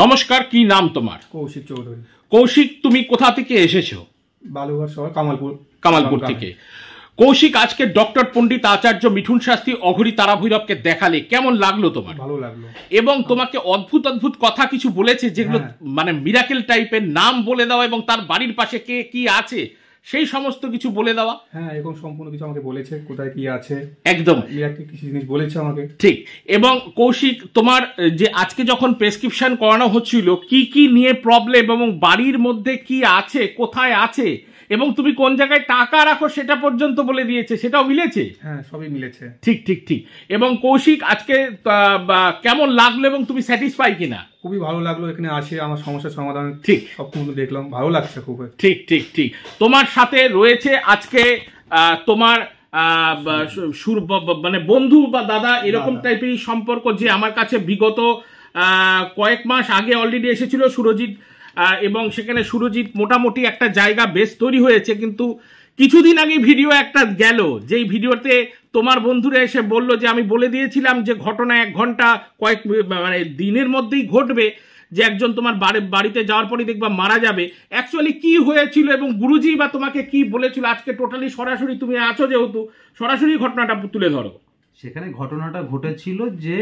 নমস্কার, কি নাম তোমার? কৌশিক চৌধুরী। কৌশিক, তুমি কোথা থেকে এসেছো? বালুঘাট শহর, কামালপুর থেকে। কৌশিক, আজকে ডক্টর পণ্ডিত আচার্য মিঠুন শাস্ত্রী অঘরী তারা ভৈরবকে দেখালে কেমন লাগলো তোমার? ভালো লাগলো। এবং তোমাকে অদ্ভুত অদ্ভুত কথা কিছু বলেছে, যেগুলো মানে মিরাকেল টাইপের, নাম বলে দেওয়া এবং তার বাড়ির পাশে কে কি আছে সেই সমস্ত কিছু বলে দেওয়া। হ্যাঁ, এরকম সম্পূর্ণ কিছু আমাকে বলেছে, কোথায় কি আছে একদম কিছু জিনিস বলেছে আমাকে। ঠিক। এবং কৌশিক, তোমার যে আজকে যখন প্রেসক্রিপশন করানো হচ্ছিল, কি কি নিয়ে প্রবলেম এবং বাড়ির মধ্যে কি আছে, কোথায় আছে এবং তুমি কোন জায়গায় টাকা রাখো সেটা পর্যন্ত বলে দিয়েছে, সেটাও মিলেছে। হ্যাঁ, সবই মিলেছে। ঠিক ঠিক ঠিক। এবং কৌশিক, আজকে কেমন লাগলো এবং তুমি স্যাটিসফাই কিনা? খুবই ভালো লাগলো, এখানে আসে আমার সমস্যার সমাধান ঠিক সব দেখলাম, ভালো লাগছে খুব। ঠিক ঠিক ঠিক। তোমার সাথে রয়েছে আজকে তোমার মানে বন্ধু বা দাদা এরকম টাইপেরই সম্পর্ক, যে আমার কাছে বিগত কয়েক মাস আগে অলরেডি এসেছিল সুরজিৎ, এবং সেখানে সুরজিৎ মোটামুটি একটা জায়গা বেশ তৈরি হয়েছে। কিন্তু কিছুদিন আগে ভিডিও একটা গেল, যেই ভিডিওতে তোমার বন্ধুরা এসে বলল যে আমি বলে দিয়েছিলাম যে ঘটনা 1 ঘন্টা মানে দিনের মধ্যেই ঘটবে, যে একজন তোমার বাড়িতে যাওয়ার পরই দেখবা মারা যাবে। অ্যাকচুয়ালি কি হয়েছিল এবং গুরুজি বা তোমাকে কি বলেছিল, আজকে টোটালি সরাসরি তুমি আছো যেহেতু, সরাসরি ঘটনাটা তুলে ধরো। সেখানে ঘটনাটা ঘটেছিল যে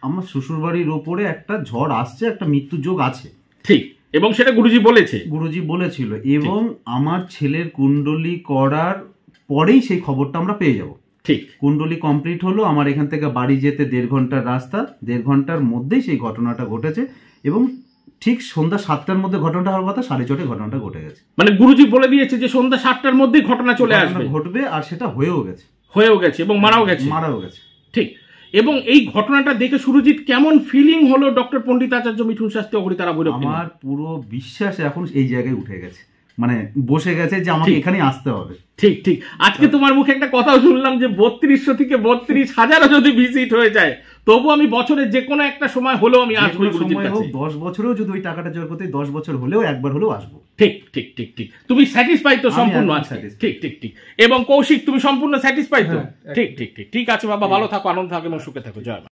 আমার শ্বশুরবাড়ির ওপরে একটা ঝড় আসছে, একটা মৃত্যু যোগ আছে। ঠিক। এবং সেটা গুরুজি বলেছিল এবং আমার ছেলের কুণ্ডলী করার পরেই সেই খবরটা আমরা পেয়ে যাব। ঠিক। কুণ্ডলী কমপ্লিট হলো, আমার এখান থেকে বাড়ি যেতে 1.5 ঘন্টার রাস্তা, 1.5 ঘন্টার মধ্যেই সেই ঘটনাটা ঘটেছে। এবং ঠিক সন্ধ্যা 7টার মধ্যে ঘটনাটা হওয়ার কথা, 6:30 ঘটনাটা ঘটে গেছে। মানে গুরুজি বলে দিয়েছে যে সন্ধ্যা 7টার মধ্যেই ঘটনা চলে আসবে, ঘটবে, আর সেটা হয়েও গেছে এবং মারাও গেছে। ঠিক। এবং এই ঘটনাটা দেখে সুরজিৎ কেমন ফিলিং হলো ডক্টর পণ্ডিত আচার্য মিঠুন শাস্ত্রী অঘরী তারা ভৈরব? আমার পুরো বিশ্বাস এখন এই জায়গায় উঠে গেছে, মানে বসে গেছে যে আমাকে এখানে আসতে হবে। ঠিক ঠিক। আজকে তোমার মুখে একটা কথাও শুনলাম যে 3200 থেকে 32,000 যদি ভিজিট হয়ে যায়, তবু আমি বছরে যে কোনো একটা সময় হলেও আমি আসবো। 10 বছরেও যদি ওই টাকাটা জোর করতে 10 বছর হলেও একবার হলেও আসবো। ঠিক ঠিক ঠিক ঠিক। তুমি স্যাটিসফাই তো সম্পূর্ণ? আছে। ঠিক ঠিক ঠিক। এবং কৌশিক, তুমি সম্পূর্ণ স্যাটিসফাই তো? ঠিক ঠিক ঠিক। ঠিক আছে বাবা, ভালো থাকো, আনন্দ থাকো এবং সুখে থাকো। জয় মা।